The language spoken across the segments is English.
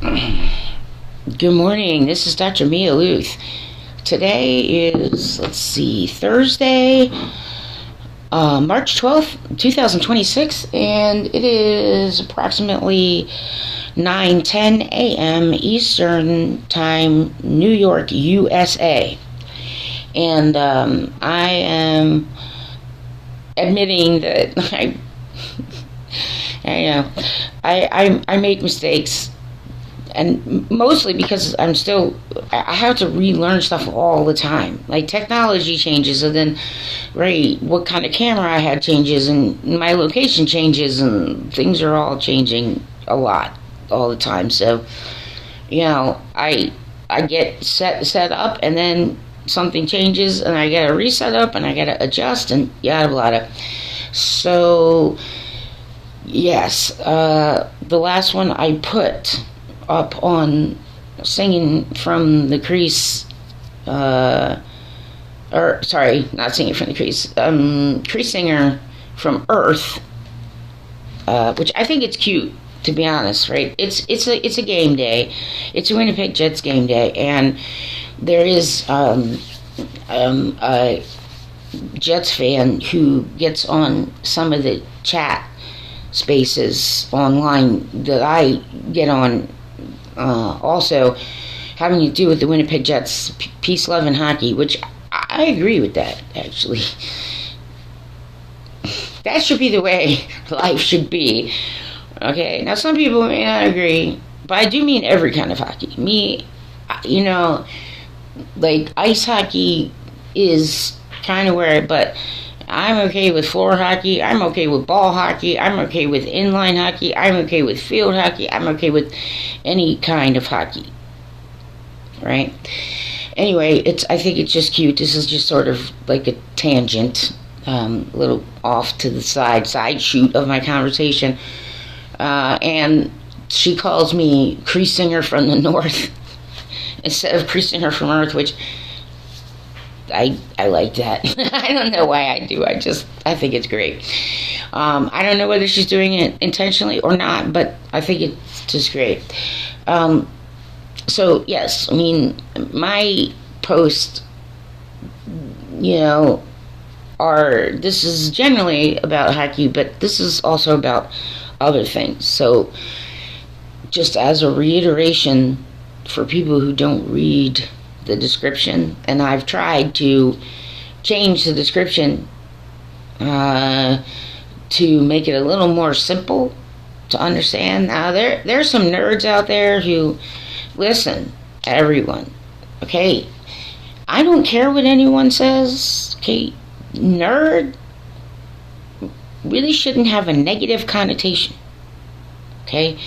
Good morning. This is Dr. Mia Luth. Today is, Thursday, March 12th, 2026, and it is approximately 9:10 a.m. Eastern Time, New York, USA. And I am admitting that I make mistakes. And mostly because I have to relearn stuff all the time. Like technology changes, and then, right, what kind of camera I had changes, and my location changes, and things are all changing a lot all the time. So, I get set up, and then something changes, and I gotta reset up, and I gotta adjust, and yada yada. So, yes, the last one I put up on singing from the Crease, not singing from the Crease, Creasesinger from Earth, which I think it's cute, to be honest, right? It's a game day. It's a Winnipeg Jets game day, and there is a Jets fan who gets on some of the chat spaces online that I get on, also having to do with the Winnipeg Jets, peace, love, and hockey, which I agree with that, actually. That should be the way life should be. Okay, now some people may not agree, but I do mean every kind of hockey. Like ice hockey is kind of but I'm okay with floor hockey, I'm okay with ball hockey, I'm okay with inline hockey, I'm okay with field hockey, I'm okay with any kind of hockey, right? Anyway, I think it's just cute. This is just sort of like a tangent, a little off to the side shoot of my conversation, and she calls me Creasesinger from the North instead of Creasesinger from Earth, which I like that. I don't know why I do. I think it's great. I don't know whether she's doing it intentionally or not, but I think it's just great. So yes, my posts, this is generally about hockey, but this is also about other things. So just as a reiteration for people who don't read the description, and I've tried to change the description to make it a little more simple to understand. Now there's some nerds out there who listen, everyone, okay, I don't care what anyone says, okay, nerd really shouldn't have a negative connotation, okay?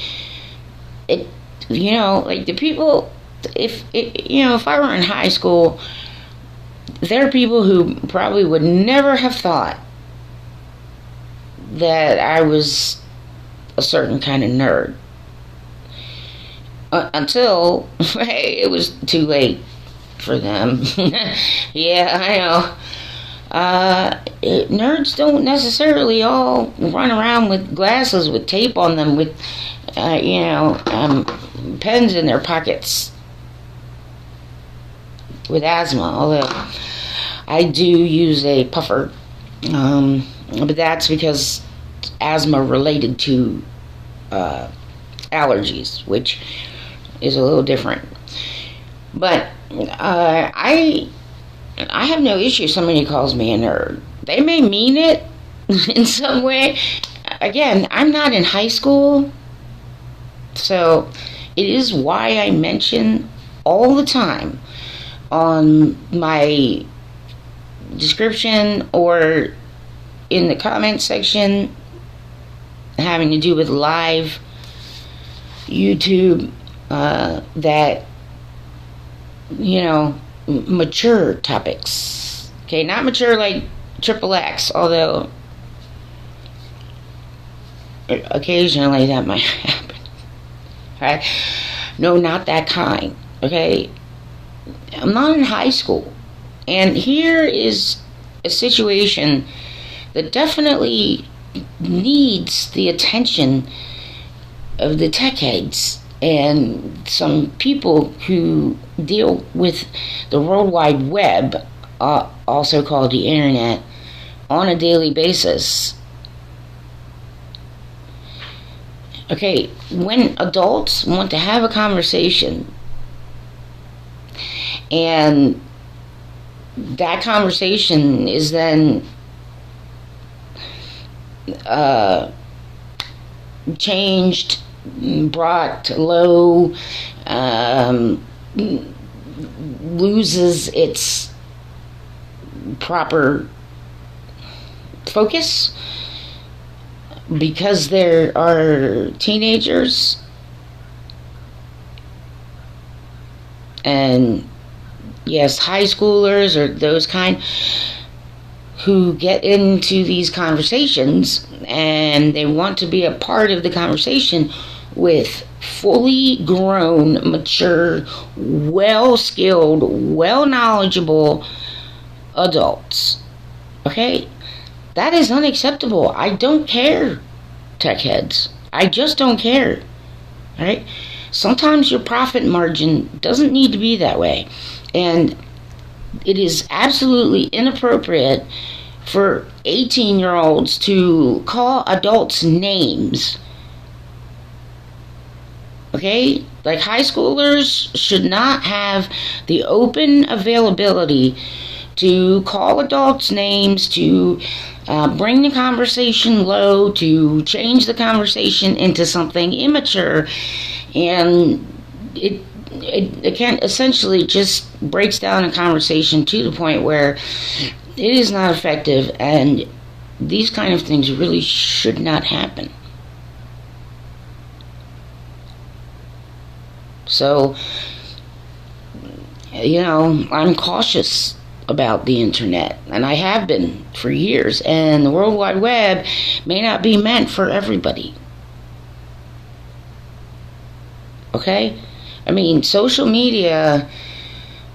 Like the people, if I were in high school, there are people who probably would never have thought that I was a certain kind of nerd until it was too late for them. Yeah, I know. Nerds don't necessarily all run around with glasses with tape on them with pens in their pockets with asthma, although I do use a puffer, but that's because asthma related to allergies, which is a little different. But I have no issue if somebody calls me a nerd. They may mean it in some way. Again, I'm not in high school, so it is why I mention all the time on my description or in the comment section having to do with live YouTube, that mature topics. Okay, not mature like XXX, although occasionally that might happen. Right? No, not that kind. Okay, I'm not in high school, and here is a situation that definitely needs the attention of the tech heads And some people who deal with the World Wide Web, also called the internet, on a daily basis. Okay, when adults want to have a conversation, and that conversation is then changed, brought low, loses its proper focus because there are teenagers and, yes, high schoolers or those kind who get into these conversations and they want to be a part of the conversation with fully grown, mature, well-skilled, well-knowledgeable adults. Okay? That is unacceptable. I don't care, tech heads. I just don't care. Alright? Sometimes your profit margin doesn't need to be that way. And it is absolutely inappropriate for 18-year-olds to call adults names. Okay? Like, high schoolers should not have the open availability to call adults names, to bring the conversation low, to change the conversation into something immature, and it can essentially just breaks down a conversation to the point where it is not effective, and these kind of things really should not happen. So, I'm cautious about the internet, and I have been for years, and the World Wide Web may not be meant for everybody. Okay? I mean, social media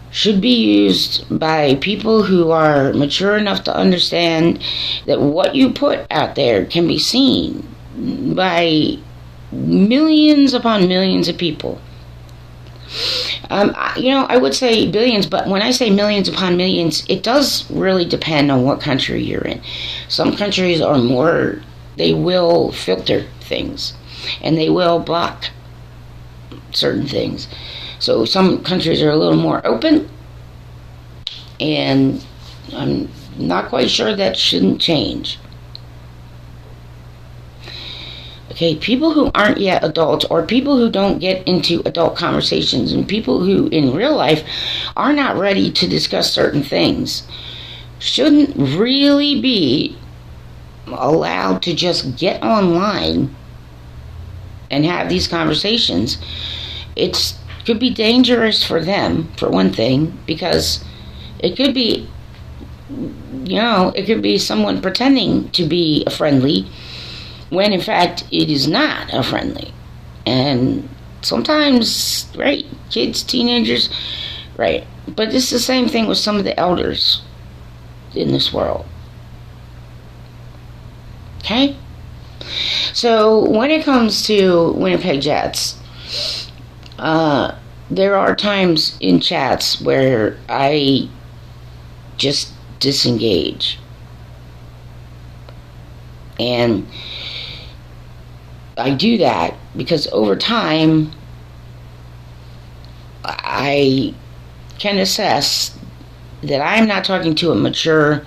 should be used by people who are mature enough to understand that what you put out there can be seen by millions upon millions of people. I would say billions, but when I say millions upon millions, it does really depend on what country you're in. Some countries are more, they will filter things, and they will block certain things. So some countries are a little more open, and I'm not quite sure that shouldn't change. Okay, people who aren't yet adults, or people who don't get into adult conversations, and people who in real life are not ready to discuss certain things, shouldn't really be allowed to just get online and have these conversations. It could be dangerous for them, for one thing, because it could be, it could be someone pretending to be a friendly when in fact it is not a friendly. And sometimes, right, kids, teenagers, right, but it's the same thing with some of the elders in this world. Okay? So when it comes to Winnipeg Jets, there are times in chats where I just disengage. And I do that because over time I can assess that I'm not talking to a mature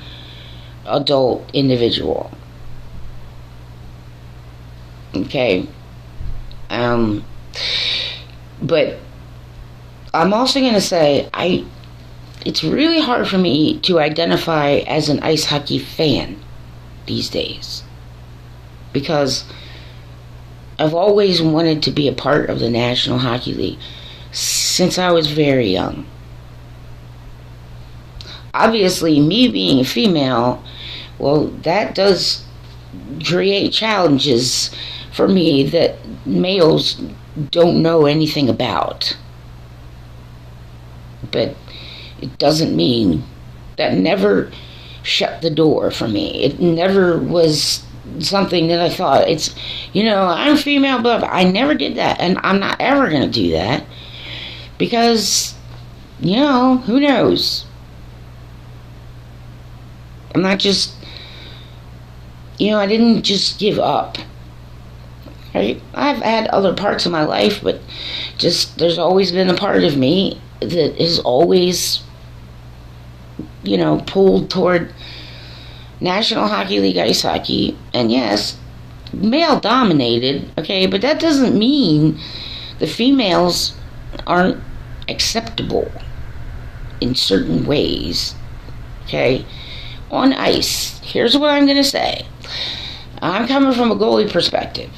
adult individual. Okay. But I'm also going to say it's really hard for me to identify as an ice hockey fan these days, because I've always wanted to be a part of the National Hockey League since I was very young. Obviously, me being a female, well, that does create challenges for me that males don't know anything about. But it doesn't mean that never shut the door for me. It never was something that I thought it's, I'm female, but I never did that, and I'm not ever going to do that because, who knows? I'm not just, I didn't just give up. Right? I've had other parts of my life, but just there's always been a part of me that is always, pulled toward National Hockey League ice hockey. And yes, male dominated, okay, but that doesn't mean the females aren't acceptable in certain ways, okay? On ice, here's what I'm going to say. I'm coming from a goalie perspective.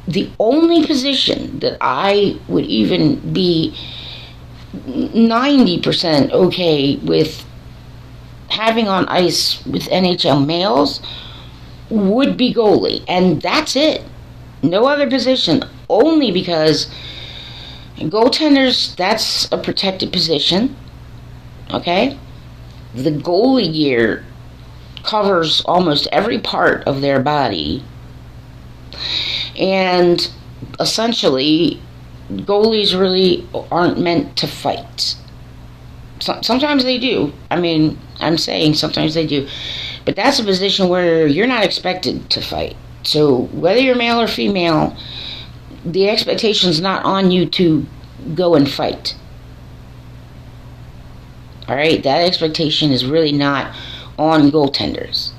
The only position that I would even be 90% okay with having on ice with NHL males would be goalie, and that's it. No other position, only because goaltenders, that's a protected position, okay? The goalie gear covers almost every part of their body, and essentially goalies really aren't meant to fight. Sometimes they do. I mean, I'm saying sometimes they do. But that's a position where you're not expected to fight. So whether you're male or female, the expectation's not on you to go and fight. Alright? That expectation is really not on goaltenders.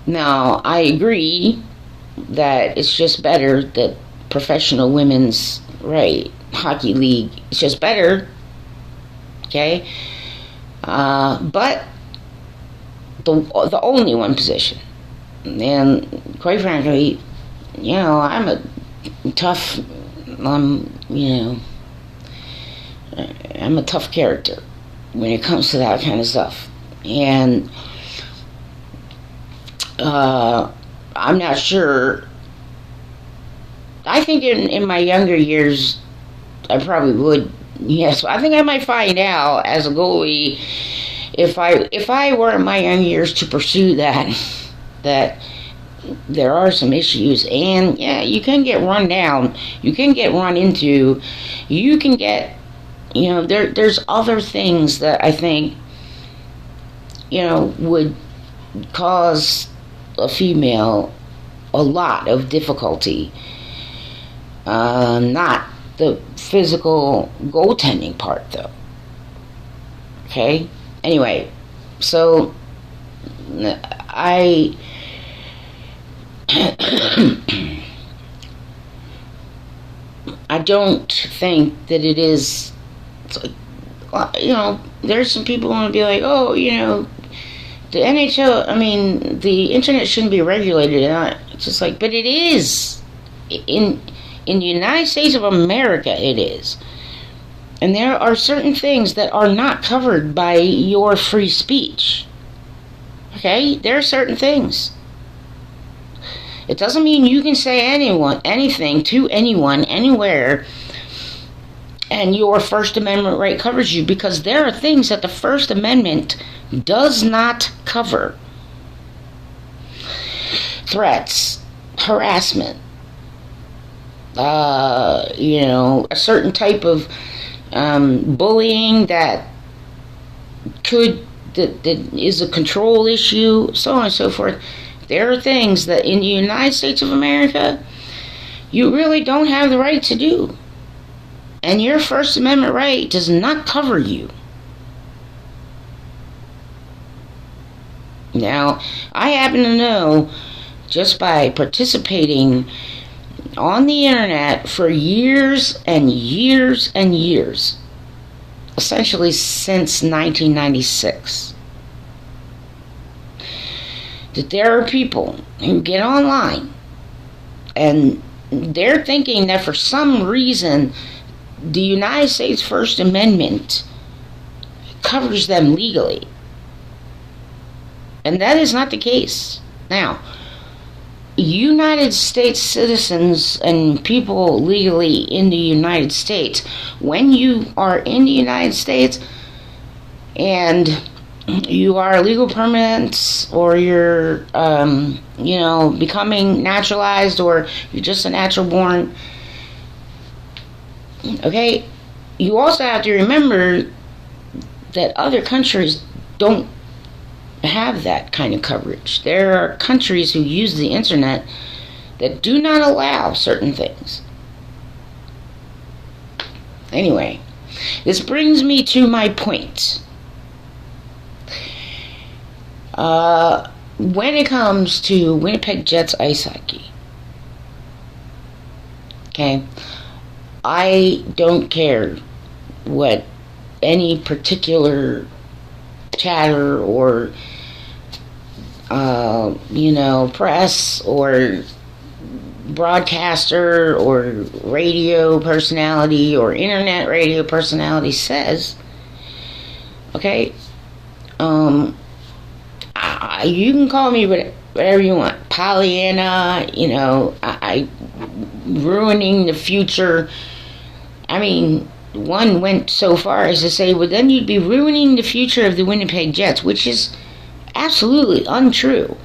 Now, I agree that it's just better that professional women's hockey league, it's just better, okay? But the only one position, and quite frankly, I'm a tough, I'm a tough character when it comes to that kind of stuff, and I'm not sure. I think in my younger years, I probably would. Yes, I think I might find out as a goalie if I were in my young years to pursue that there are some issues, and yeah, you can get run down, you can get run into, you can get, there's other things that I think, would cause a female a lot of difficulty. Not the physical goaltending part, though. Okay? Anyway, so I don't think that it is, there's some people who want to be like, oh, the NHL, the internet shouldn't be regulated. And it's just like, but it is. In the United States of America, it is. And there are certain things that are not covered by your free speech. Okay? There are certain things. It doesn't mean you can say anything to anyone, anywhere, and your First Amendment right covers you, because there are things that the First Amendment does not cover. Threats, harassment, a certain type of bullying that is a control issue, so on and so forth. There are things that in the United States of America you really don't have the right to do. And your First Amendment right does not cover you. Now, I happen to know, just by participating on the internet for years and years and years, essentially since 1996, that there are people who get online and they're thinking that for some reason the United States First Amendment covers them legally. And that is not the case. Now, United States citizens and people legally in the United States, when you are in the United States and you are legal permanents, or you're, becoming naturalized, or you're just a natural born. Okay? You also have to remember that other countries don't have that kind of coverage. There are countries who use the internet that do not allow certain things. Anyway, this brings me to my point. When it comes to Winnipeg Jets ice hockey, okay, I don't care what any particular chatter or press or broadcaster or radio personality or internet radio personality says. Okay, you can call me whatever you want, Pollyanna, I ruining the future. I mean, one went so far as to say, well, then you'd be ruining the future of the Winnipeg Jets, which is absolutely untrue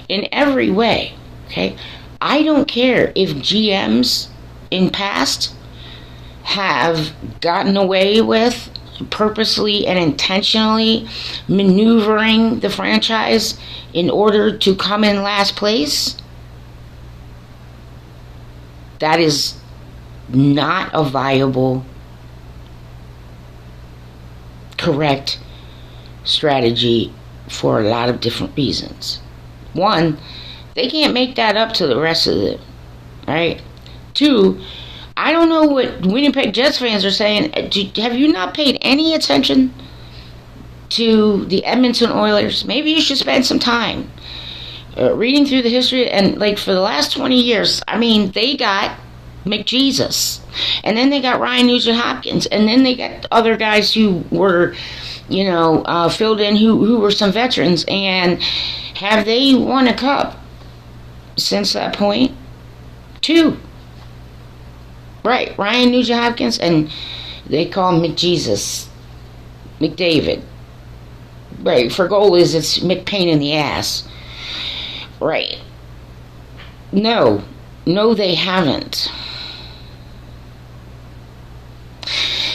in every way. Okay, I don't care if GMs in past have gotten away with purposely and intentionally maneuvering the franchise in order to come in last place. That is not a viable, correct strategy for a lot of different reasons. One, they can't make that up to the rest of them, right? Two, I don't know what Winnipeg Jets fans are saying. Have you not paid any attention to the Edmonton Oilers? Maybe you should spend some time reading through the history. And like for the last 20 years, I mean, they got McJesus, and then they got Ryan Nugent-Hopkins, and then they got other guys who were, filled in who were some veterans. And have they won a cup since that point? 2. Right, Ryan Nugent-Hopkins, and they call him McJesus, McDavid. Right, for goalies, it's McPain in the ass. Right. No, they haven't.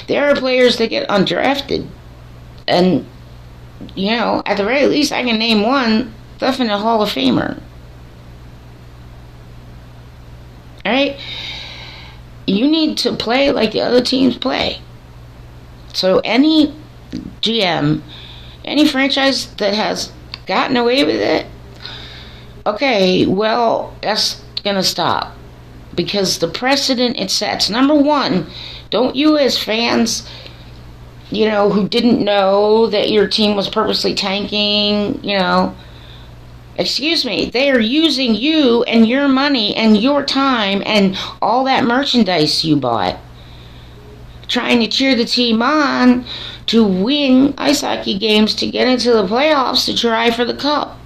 There are players that get undrafted, and, at the very least, I can name one, definite Hall of Famer. Alright? You need to play like the other teams play. So any GM, any franchise that has gotten away with it, okay, well, that's going to stop. Because the precedent it sets, number one, don't you as fans, who didn't know that your team was purposely tanking, excuse me, they are using you and your money and your time and all that merchandise you bought, trying to cheer the team on to win ice hockey games to get into the playoffs to try for the cup.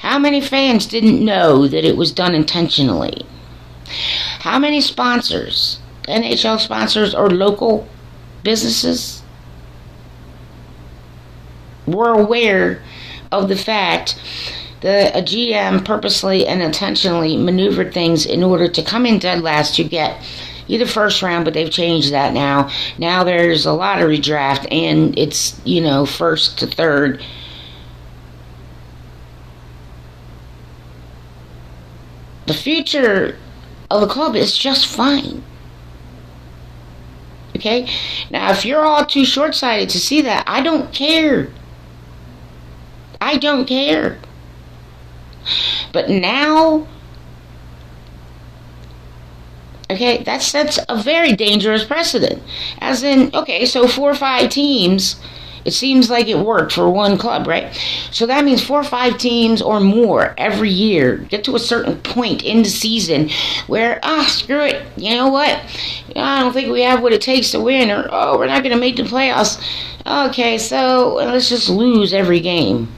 How many fans didn't know that it was done intentionally? How many sponsors, NHL sponsors or local businesses, were aware of the fact that a GM purposely and intentionally maneuvered things in order to come in dead last to get either first round, but they've changed that now. Now there's a lottery draft, and it's, first to third. The future of the club is just fine. Okay? Now, if you're all too short-sighted to see that, I don't care. I don't care. But now, okay, that sets a very dangerous precedent. As in, okay, so 4 or 5 teams, it seems like it worked for one club, right? So that means 4 or 5 teams or more every year get to a certain point in the season where, screw it, you know what? I don't think we have what it takes to win, or, we're not going to make the playoffs. Okay, so let's just lose every game.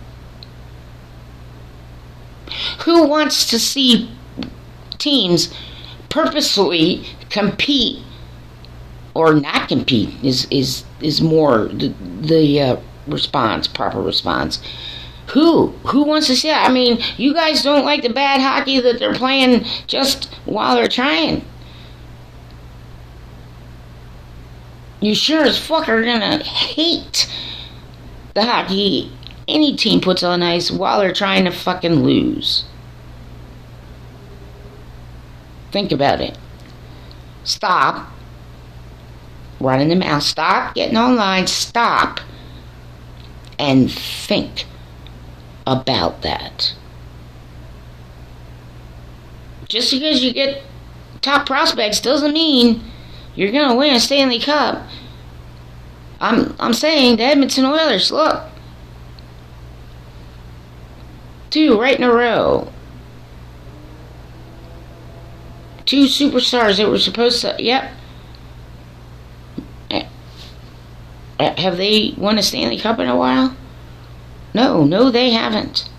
Who wants to see teams purposefully compete or not compete is more the proper response. Who wants to see that? I mean, you guys don't like the bad hockey that they're playing just while they're trying. You sure as fuck are gonna hate the hockey any team puts on ice while they're trying to fucking lose. Think about it. Stop running the mouth. Stop getting online. Stop and think about that. Just because you get top prospects doesn't mean you're gonna win a Stanley Cup. I'm saying the Edmonton Oilers, look, 2 right in a row. 2 superstars that were supposed to, yep. Have they won a Stanley Cup in a while? No, they haven't.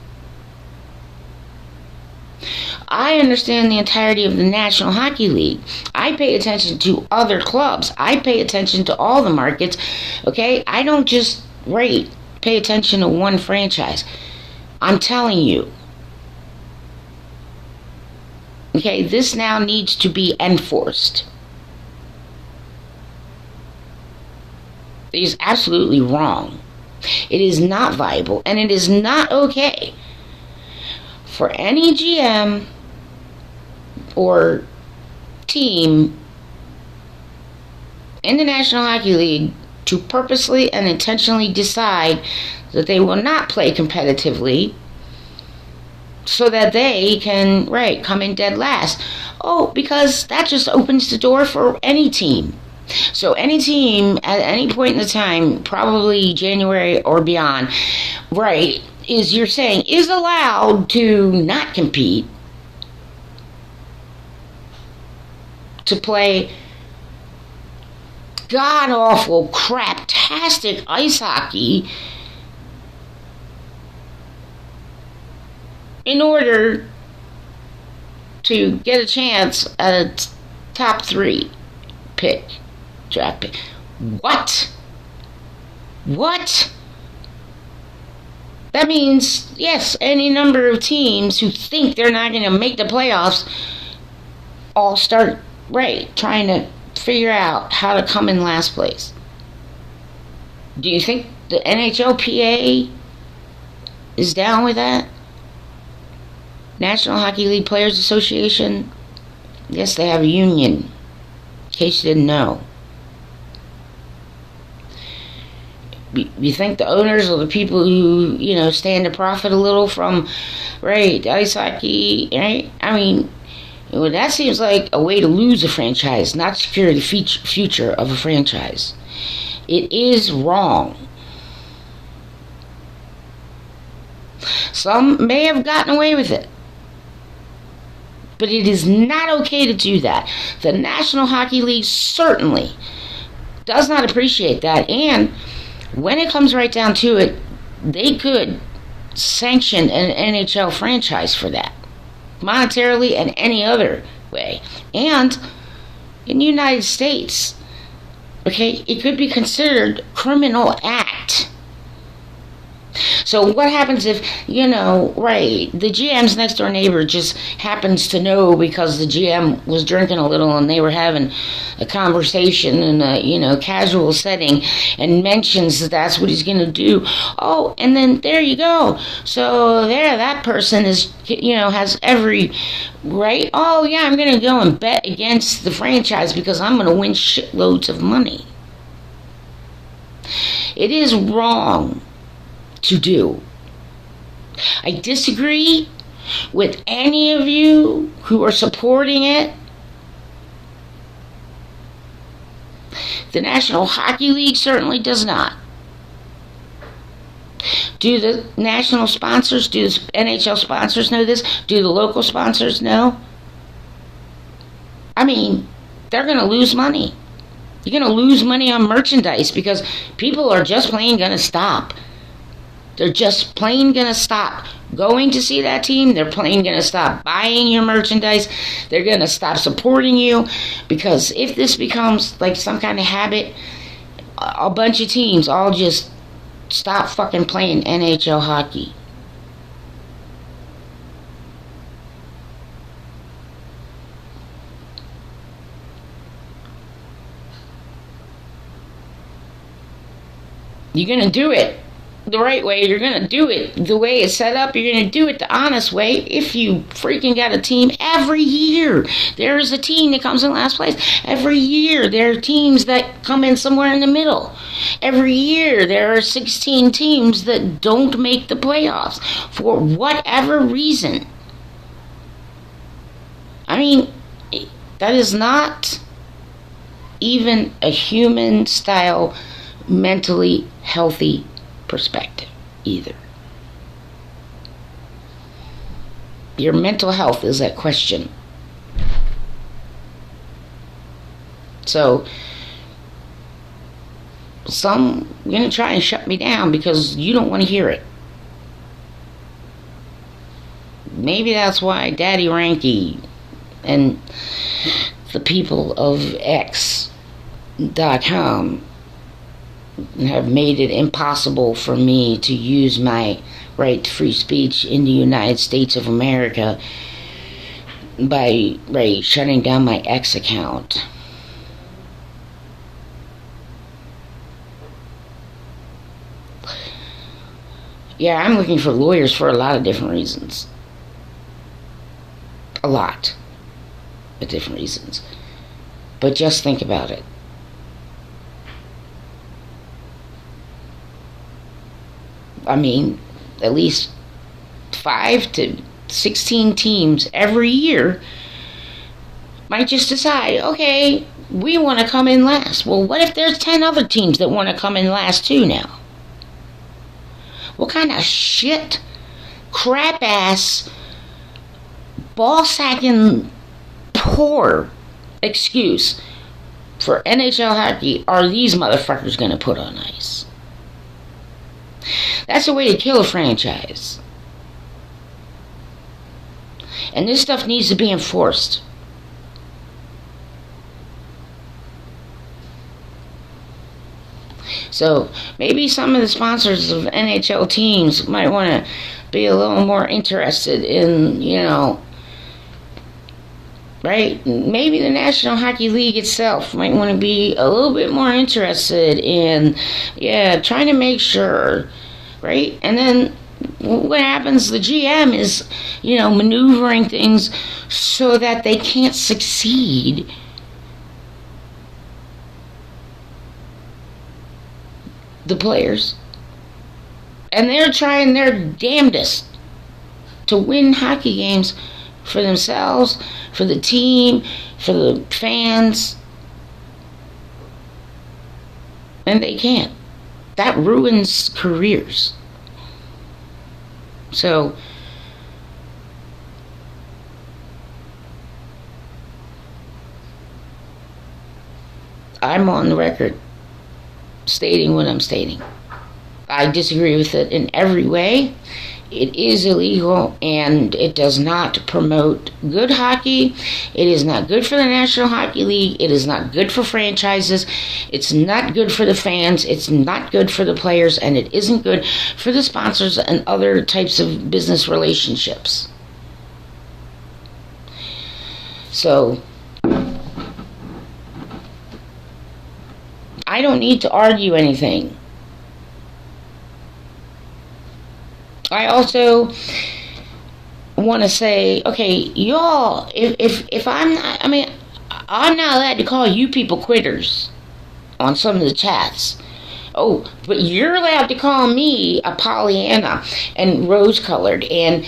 I understand the entirety of the National Hockey League. I pay attention to other clubs. I pay attention to all the markets. Okay? I don't just pay attention to one franchise. I'm telling you. Okay, this now needs to be enforced. It is absolutely wrong. It is not viable, and it is not okay for any GM or team in the National Hockey League to purposely and intentionally decide that they will not play competitively so that they can, come in dead last. Oh, because that just opens the door for any team. So any team at any point in the time, probably January or beyond, you're saying is allowed to not compete, to play god-awful, crap-tastic ice hockey in order to get a chance at a top 3 draft pick. What? That means, yes, any number of teams who think they're not going to make the playoffs all start, trying to figure out how to come in last place. Do you think the NHLPA is down with that? National Hockey League Players Association? Yes, they have a union. In case you didn't know. You think the owners or the people who, stand to profit a little from, ice hockey, right? I mean, that seems like a way to lose a franchise, not secure the future of a franchise. It is wrong. Some may have gotten away with it, but it is not okay to do that. The National Hockey League certainly does not appreciate that, and when it comes right down to it, they could sanction an NHL franchise for that, monetarily and any other way. And in the United States, it could be considered criminal act. So what happens if, the GM's next door neighbor just happens to know because the GM was drinking a little and they were having a conversation in a, casual setting and mentions that that's what he's going to do. Oh, and then there you go. So that person is, has every right. Oh, yeah, I'm going to go and bet against the franchise because I'm going to win shitloads of money. It is wrong to do. I disagree with any of you who are supporting it. The National Hockey League certainly does not. Do the national sponsors, do the NHL sponsors know this? Do the local sponsors know? I mean, they're going to lose money. You're going to lose money on merchandise because people are just plain going to stop. They're just plain going to stop going to see that team. They're plain going to stop buying your merchandise. They're going to stop supporting you because if this becomes like some kind of habit, a bunch of teams all just stop fucking playing NHL hockey. You're going to do it the right way. You're going to do it the way it's set up. You're going to do it the honest way. If you freaking got a team, every year there is a team that comes in last place. Every year there are teams that come in somewhere in the middle. Every year there are 16 teams that don't make the playoffs for whatever reason. I mean, that is not even a human style, mentally healthy perspective either. Your mental health is at question. So some are going to try and shut me down because you don't want to hear it. Maybe that's why DaddyRanky and the people of X.com have made it impossible for me to use my right to free speech in the United States of America by shutting down my X account. Yeah, I'm looking for lawyers for a lot of different reasons. A lot of different reasons. But just think about it. I mean, at least 5 to 16 teams every year might just decide, okay, we want to come in last. Well, what if there's 10 other teams that want to come in last too now? What kind of shit, crap-ass, ball-sacking, poor excuse for NHL hockey are these motherfuckers going to put on ice? That's a way to kill a franchise. And this stuff needs to be enforced. So maybe some of the sponsors of NHL teams might want to be a little more interested in, right? Maybe the National Hockey League itself might want to be a little bit more interested in, trying to make sure, right? And then what happens, the GM is, maneuvering things so that they can't succeed. The players. And they're trying their damnedest to win hockey games for themselves, for the team, for the fans. And they can't. That ruins careers. So, I'm on the record stating what I'm stating. I disagree with it in every way. It is illegal and it does not promote good hockey. It is not good for the National Hockey League. It is not good for franchises. It's not good for the fans. It's not good for the players, and it isn't good for the sponsors and other types of business relationships. So I don't need to argue anything. I also want to say, okay, y'all, if I'm not, I'm not allowed to call you people quitters on some of the chats. Oh, but you're allowed to call me a Pollyanna and rose-colored and,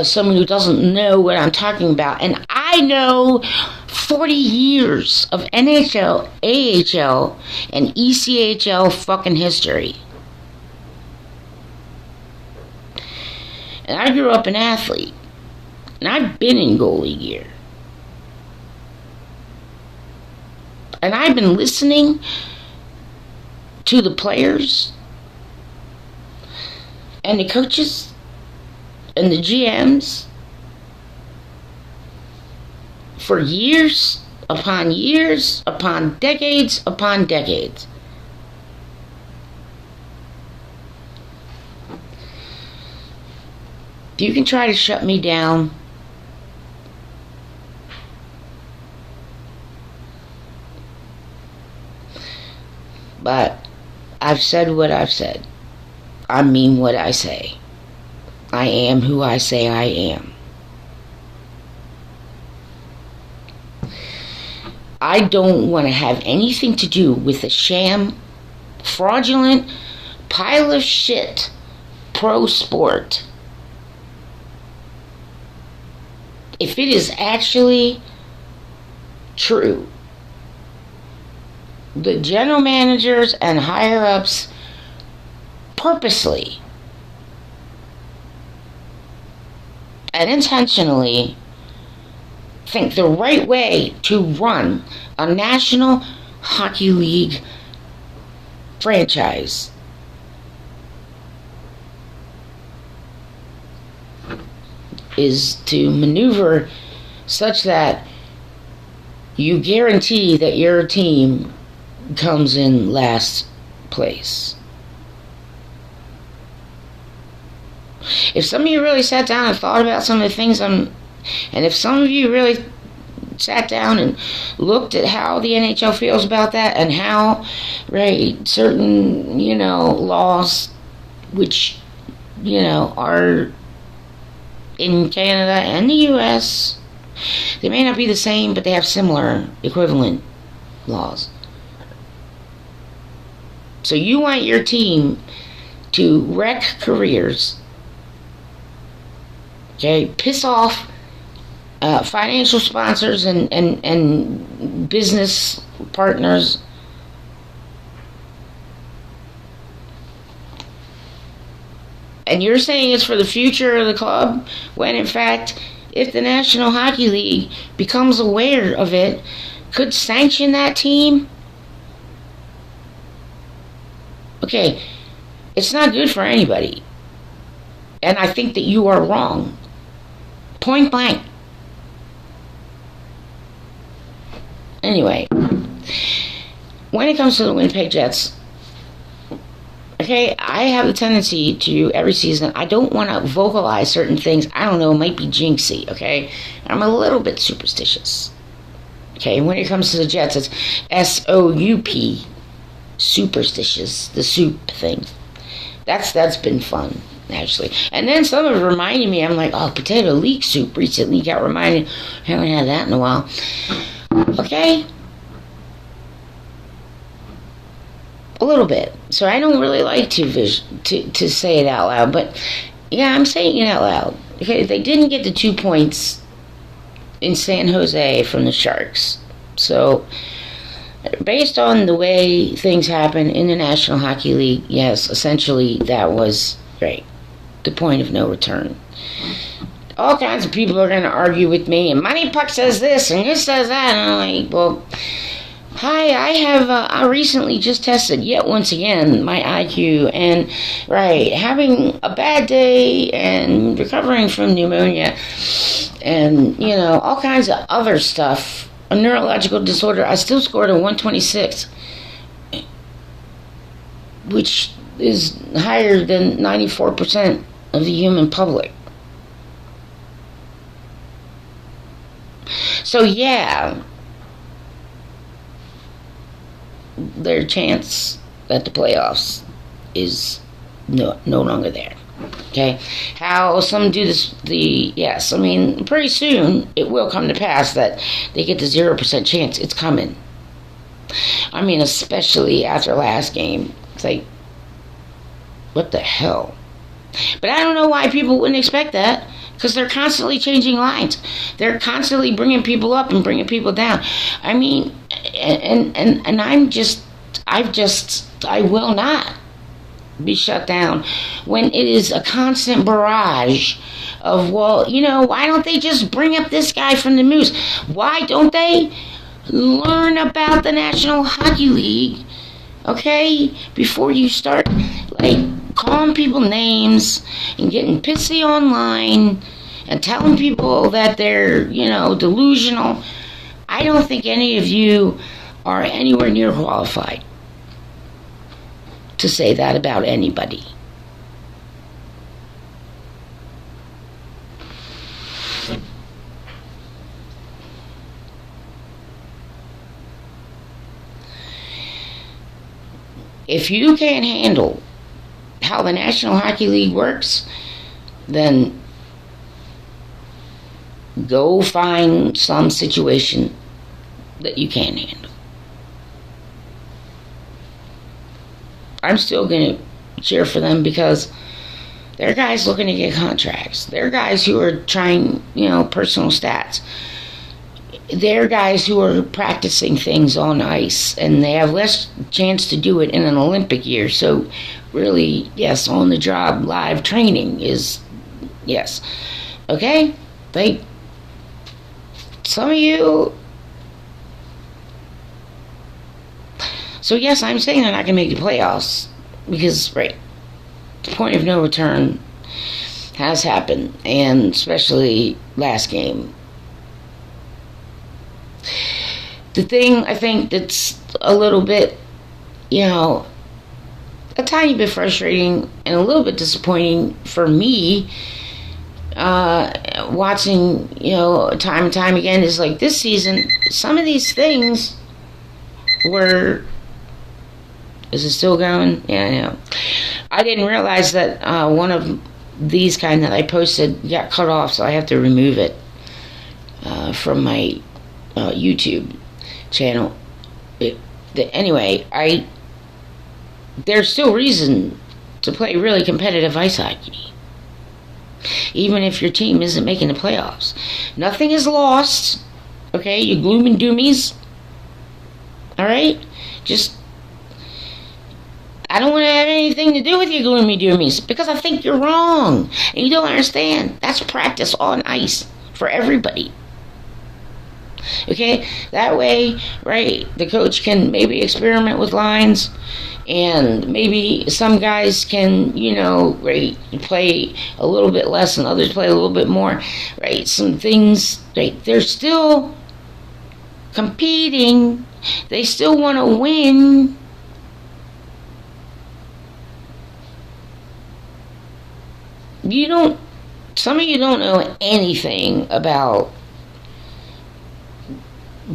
someone who doesn't know what I'm talking about. And I know 40 years of NHL, AHL, and ECHL fucking history. And I grew up an athlete. And I've been in goalie gear. And I've been listening to the players and the coaches and the GMs for years upon decades upon decades. You can try to shut me down, but I've said what I've said. I mean what I say. I am who I say I am. I don't want to have anything to do with a sham, fraudulent pile of shit pro sport. If it is actually true, the general managers and higher ups purposely and intentionally think the right way to run a National Hockey League franchise is to maneuver such that you guarantee that your team comes in last place. If some of you really sat down and thought about some of the things and if some of you really sat down and looked at how the NHL feels about that and how, right, certain, laws which, are in Canada and the U.S., they may not be the same, but they have similar equivalent laws. So you want your team to wreck careers, okay, piss off financial sponsors and business partners, and you're saying it's for the future of the club, when in fact, if the National Hockey League becomes aware of it, could sanction that team. Okay, it's not good for anybody. And I think that you are wrong. Point blank. Anyway, when it comes to the Winnipeg Jets, okay, I have a tendency to, every season, I don't want to vocalize certain things. I don't know, it might be jinxy, okay? I'm a little bit superstitious. Okay, when it comes to the Jets, it's S-O-U-P, superstitious, the soup thing. That's been fun, actually. And then some of it reminded me, I'm like, oh, potato leek soup recently got reminded. I haven't had that in a while. Okay? A little bit. So I don't really like to say it out loud, but yeah, I'm saying it out loud. Okay, they didn't get the 2 points in San Jose from the Sharks. So, based on the way things happen in the National Hockey League, yes, essentially that was, right, the point of no return. All kinds of people are going to argue with me, and Money Puck says this, and this says that, and I'm like, well, hi, I recently just tested yet once again my IQ, and, right, having a bad day and recovering from pneumonia and, all kinds of other stuff, a neurological disorder. I still scored a 126, which is higher than 94% of the human public. So yeah, their chance at the playoffs is no longer there. Okay, how some do this? Yes, I mean, pretty soon it will come to pass that they get the 0% chance. It's coming. I mean, especially after last game, it's like, what the hell? But I don't know why people wouldn't expect that, because they're constantly changing lines. They're constantly bringing people up and bringing people down. I mean, and I will not be shut down when it is a constant barrage of, well, why don't they just bring up this guy from the Moose? Why don't they learn about the National Hockey League, okay, before you start, calling people names and getting pissy online and telling people that they're, delusional? I don't think any of you are anywhere near qualified to say that about anybody. If you can't handle how the National Hockey League works, then go find some situation that you can handle. I'm still going to cheer for them because they're guys looking to get contracts. They're guys who are trying, personal stats. They're guys who are practicing things on ice, and they have less chance to do it in an Olympic year. So really, yes, on the job live training is, yes. Okay? Some of you. So yes, I'm saying they're not going to make the playoffs because, right, the point of no return has happened, and especially last game. The thing I think that's a little bit, a tiny bit frustrating and a little bit disappointing for me, watching, time and time again, is like this season, some of these things were. Is it still going? Yeah, I know. I didn't realize that one of these kind that I posted got cut off, so I have to remove it from my YouTube channel. Anyway, there's still reason to play really competitive ice hockey, even if your team isn't making the playoffs. Nothing is lost, okay, you gloom and doomies. Alright? I don't want to have anything to do with you gloomy doomies because I think you're wrong and you don't understand. That's practice on ice for everybody. Okay? That way, right, the coach can maybe experiment with lines, and maybe some guys can, right, play a little bit less and others play a little bit more. Right? Some things, right, they're still competing. They still want to win. Some of you don't know anything about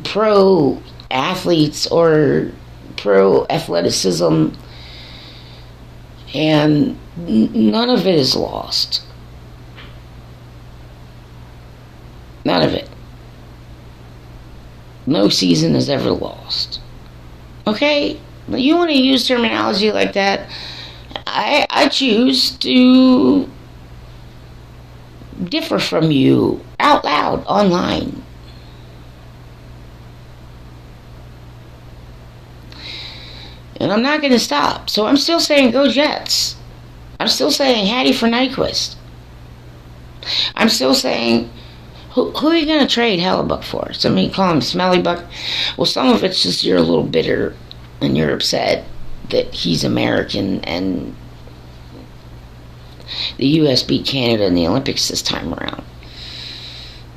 pro athletes or pro athleticism, and none of it is lost. None of it. No season is ever lost. Okay? You want to use terminology like that? I choose to differ from you out loud online. And I'm not going to stop. So I'm still saying go Jets. I'm still saying Hattie for Nyquist. I'm still saying, who are you going to trade Hellebuck for? Somebody call him Smelly Buck. Well, some of it's just you're a little bitter and you're upset that he's American and the U.S. beat Canada in the Olympics this time around.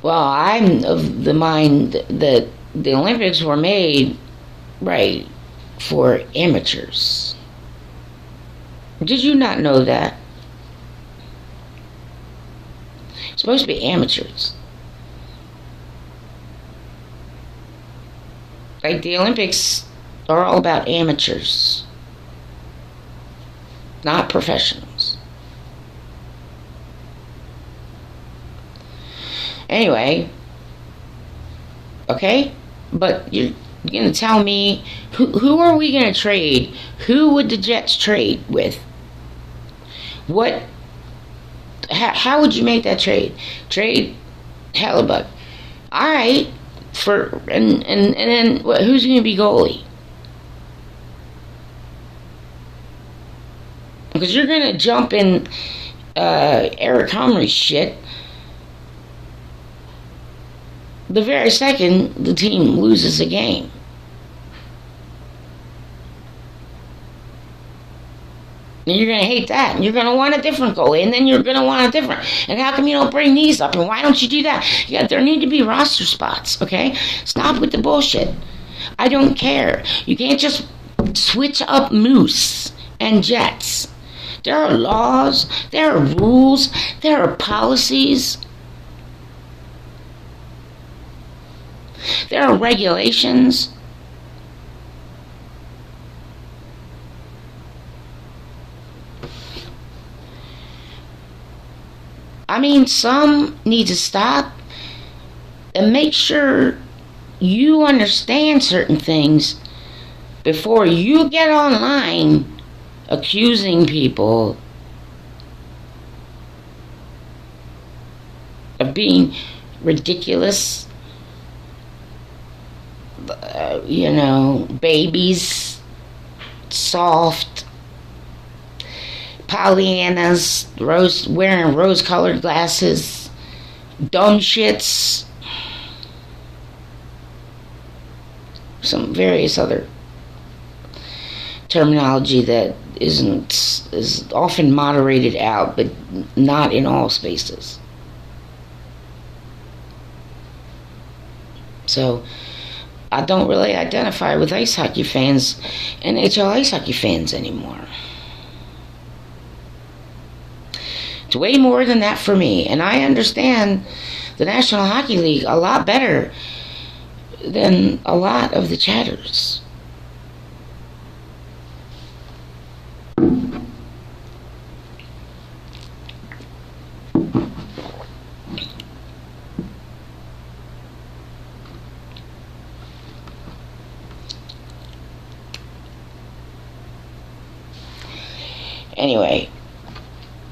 Well, I'm of the mind that the Olympics were made, right, for amateurs. Did you not know that? It's supposed to be amateurs. Like, the Olympics are all about amateurs, not professionals. Anyway, okay? But you're going to tell me, who are we going to trade? Who would the Jets trade with? What? How would you make that trade? Trade Hellebuck. All right. And then who's going to be goalie? Because you're going to jump in Eric Comrie's shit the very second the team loses a game. And you're going to hate that. And you're going to want a different goalie. And then you're going to want a different. And how come you don't bring these up? And why don't you do that? Yeah, there need to be roster spots, okay? Stop with the bullshit. I don't care. You can't just switch up Moose and Jets. There are laws. There are rules. There are policies. There are regulations. mean, some need to stop and make sure you understand certain things before you get online accusing people of being ridiculous, babies, soft, Pollyannas, wearing rose-colored glasses, dumb shits, some various other terminology that is often moderated out, but not in all spaces. So I don't really identify with ice hockey fans, NHL ice hockey fans anymore. It's way more than that for me, and I understand the National Hockey League a lot better than a lot of the chatters. Anyway,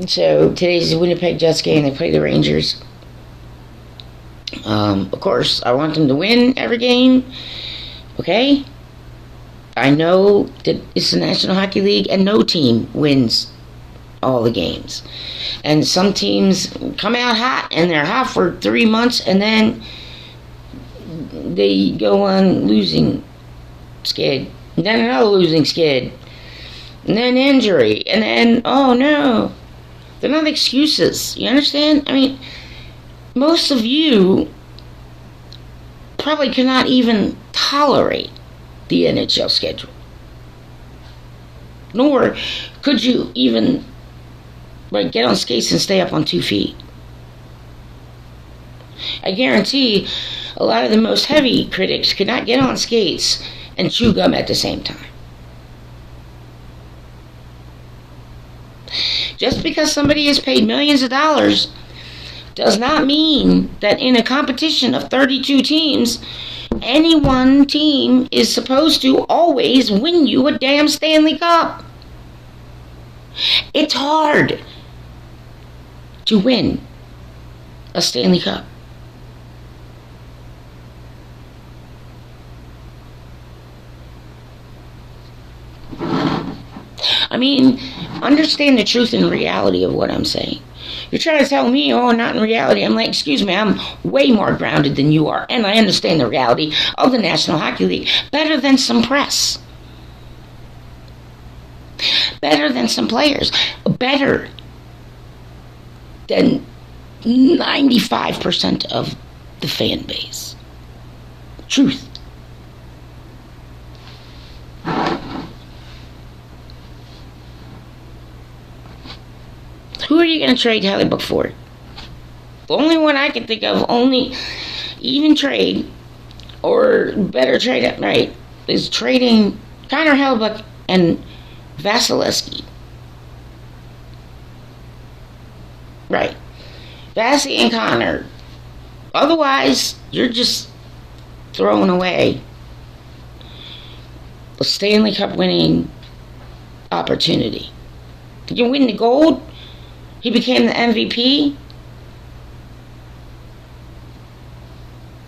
so today's the Winnipeg Jets game. They play the Rangers. Of course, I want them to win every game. Okay? I know that it's the National Hockey League and no team wins all the games. And some teams come out hot and they're hot for 3 months and then they go on losing skid. And then another losing skid. And then injury. And then, oh no. They're not excuses. You understand? I mean, most of you probably cannot even tolerate the NHL schedule. Nor could you even get on skates and stay up on 2 feet. I guarantee a lot of the most heavy critics could not get on skates and chew gum at the same time. Just because somebody is paid millions of dollars does not mean that in a competition of 32 teams, any one team is supposed to always win you a damn Stanley Cup. It's hard to win a Stanley Cup. I mean, understand the truth and reality of what I'm saying. You're trying to tell me, oh, not in reality. I'm like, excuse me, I'm way more grounded than you are. And I understand the reality of the National Hockey League better than some press. Better than some players. Better than 95% of the fan base. Truth. Who are you going to trade Hellebuck for? The only one I can think of, even trade, or better trade at right, is trading Connor Hellebuck and Vasilevsky. Right. Vassy and Connor. Otherwise, you're just throwing away a Stanley Cup winning opportunity. Did you win the gold? He became the MVP?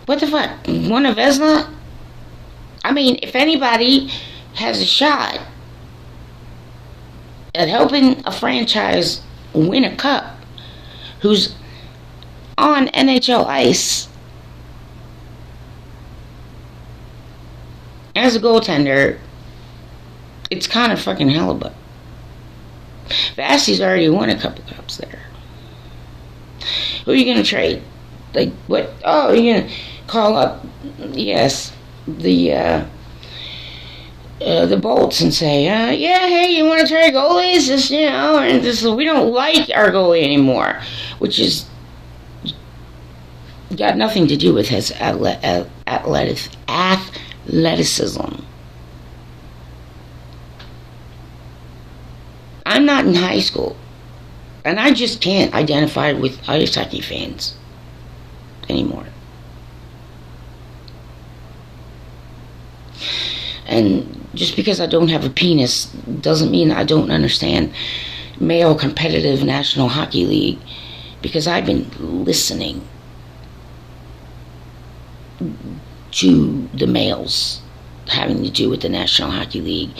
What the fuck? Won a Vezina? I mean, if anybody has a shot at helping a franchise win a cup who's on NHL ice as a goaltender, it's Connor fucking Hellebuck. Vassy's already won a couple cups there. Who are you going to trade? Like, what? Oh, you're going to call up, yes, the Bolts and say, yeah, hey, you want to trade goalies? Just, and just, we don't like our goalie anymore. Which is got nothing to do with his athleticism. I'm not in high school. And I just can't identify with ice hockey fans anymore. And just because I don't have a penis doesn't mean I don't understand male competitive National Hockey League, because I've been listening to the males having to do with the National Hockey League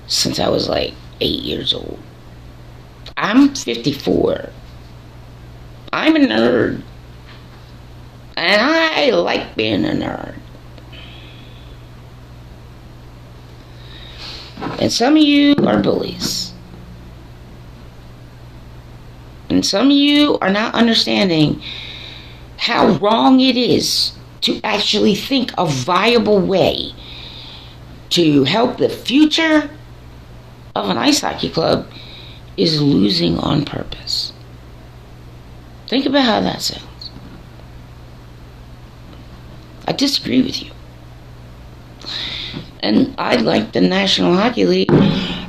since I was like 8 years old. I'm 54. I'm a nerd. And I like being a nerd. And some of you are bullies. And some of you are not understanding how wrong it is to actually think a viable way to help the future of an ice hockey club is losing on purpose. Think about how that sounds. I disagree with you. And I'd like the National Hockey League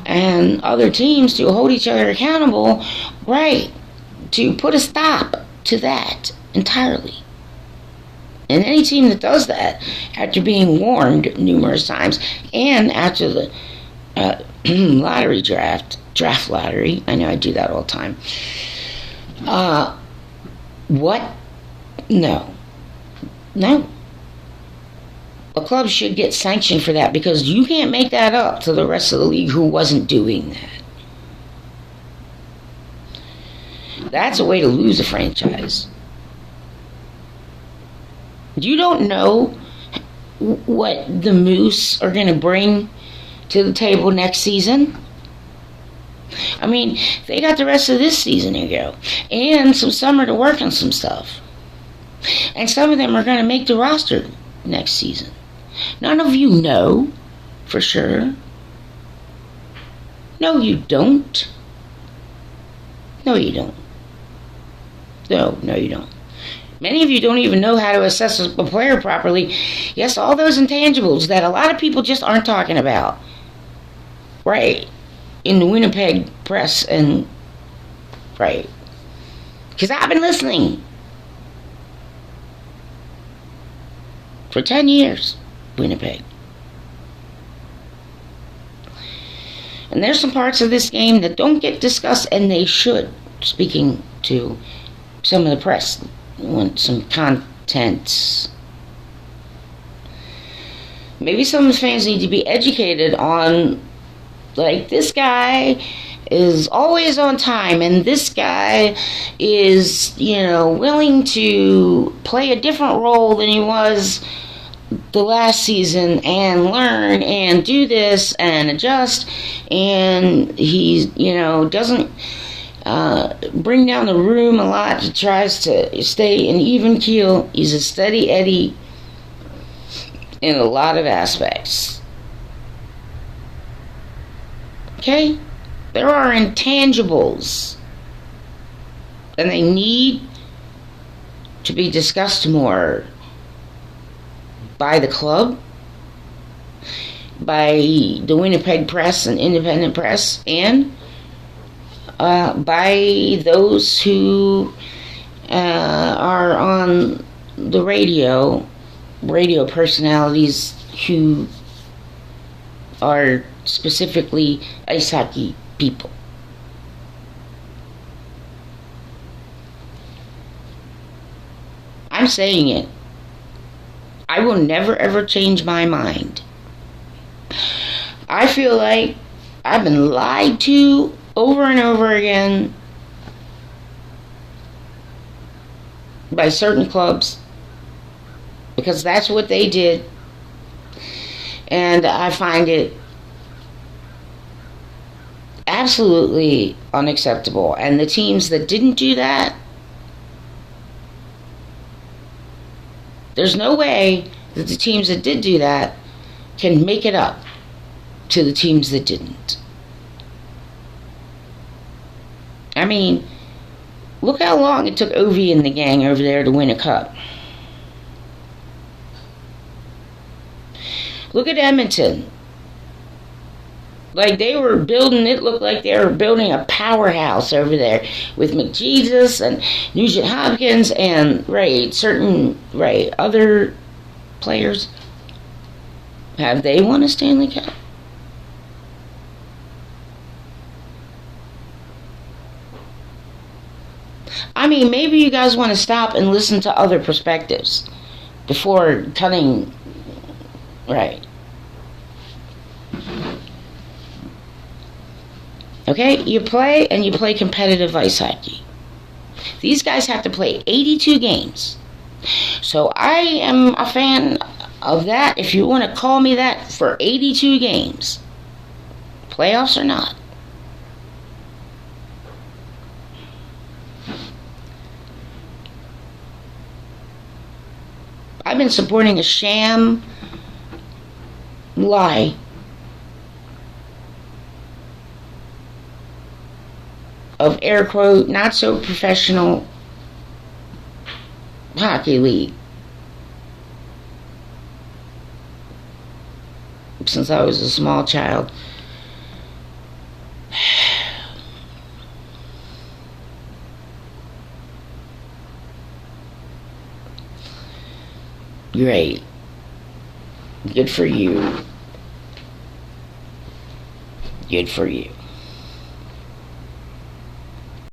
and other teams to hold each other accountable, right, to put a stop to that entirely. And any team that does that, after being warned numerous times, and after the lottery draft lottery, I know I do that all the time. What? No. A club should get sanctioned for that, because you can't make that up to the rest of the league who wasn't doing that. That's a way to lose a franchise. You don't know what the Moose are going to bring to the table next season. I mean, they got the rest of this season to go, and some summer to work on some stuff. And some of them are going to make the roster next season. None of you know for sure. No, you don't. No, you don't. No, you don't. Many of you don't even know how to assess a player properly. Yes, all those intangibles that a lot of people just aren't talking about. Right. In the Winnipeg press and... Right. Because I've been listening. For 10 years. Winnipeg. And there's some parts of this game that don't get discussed, and they should. Speaking to some of the press, want some content. Maybe some of the fans need to be educated on, like, this guy is always on time, and this guy is, willing to play a different role than he was the last season, and learn and do this and adjust, and he doesn't bring down the room a lot. He tries to stay an even keel. He's a steady Eddie in a lot of aspects. Okay? There are intangibles, and they need to be discussed more by the club, by the Winnipeg press and independent press, and by those who are on the radio personalities who are specifically ice hockey people. I'm saying it. I will never ever change my mind. I feel like I've been lied to over and over again by certain clubs, because that's what they did. And I find it absolutely unacceptable. And the teams that didn't do that, there's no way that the teams that did do that can make it up to the teams that didn't. I mean, look how long it took Ovi and the gang over there to win a cup. Look at Edmonton. Like they were building, it looked like they were building a powerhouse over there with McJesus and Nugent Hopkins and other players. Have they won a Stanley Cup? I mean, maybe you guys want to stop and listen to other perspectives before cutting. Right. Okay, you play competitive ice hockey. These guys have to play 82 games. So I am a fan of that, if you want to call me that, for 82 games. Playoffs or not. I've been supporting a sham lie of air quote not so professional hockey league since I was a small child. Great. Good for you. Good for you.